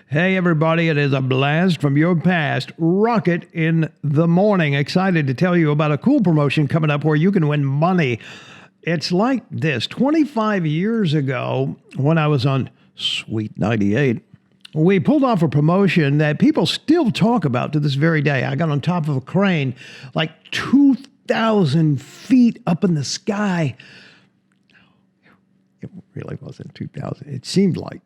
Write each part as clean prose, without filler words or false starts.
Hey, everybody, it is a blast from your past. Rocket in the morning. Excited to tell you about a cool promotion coming up where you can win money. It's like this. 25 years ago, when I was on Sweet 98, we pulled off a promotion that people still talk about to this very day. I got on top of a crane, like 2,000 feet up in the sky. It really wasn't 2,000. It seemed like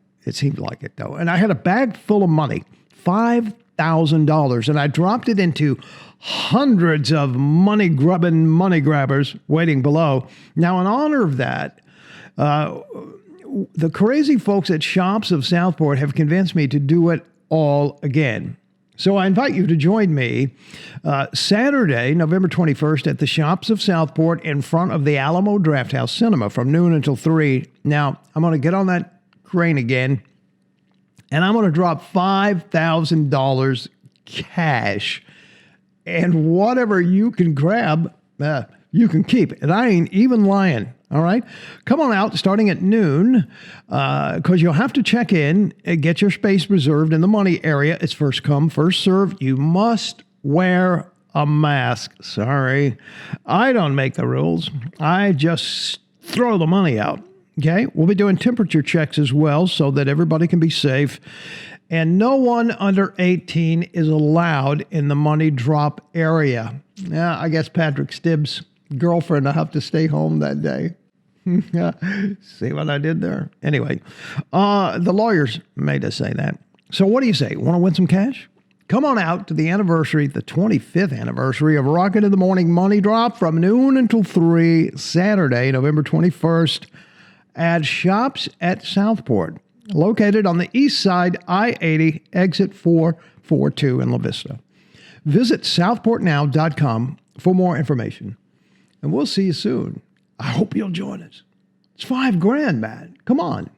it, though. And I had a bag full of money, $5,000, and I dropped it into hundreds of money-grubbing money grabbers waiting below. Now, in honor of that, the crazy folks at Shops of Southport have convinced me to do it all again. So I invite you to join me Saturday, November 21st at the Shops of Southport in front of the Alamo Drafthouse Cinema from noon until 3. Now, I'm going to get on that crane again, and I'm going to drop $5,000 cash, and whatever you can grab, you can keep. And I ain't even lying. All right. Come on out starting at noon because you'll have to check in and get your space reserved in the money area. It's first come, first serve. You must wear a mask. Sorry. I don't make the rules. I just throw the money out. Okay. We'll be doing temperature checks as well so that everybody can be safe. And no one under 18 is allowed in the money drop area. Yeah, I guess Patrick Stibbs' girlfriend will have to stay home that day. See what I did there? Anyway, the lawyers made us say that. So what do you say? Want to win some cash? Come on out to the anniversary, the 25th anniversary of Rocket in the Morning Money Drop from noon until 3, Saturday, November 21st at Shops at Southport, located on the east side, I-80, exit 442 in La Vista. Visit southportnow.com for more information, and we'll see you soon. I hope you'll join us. It's $5,000, man. Come on.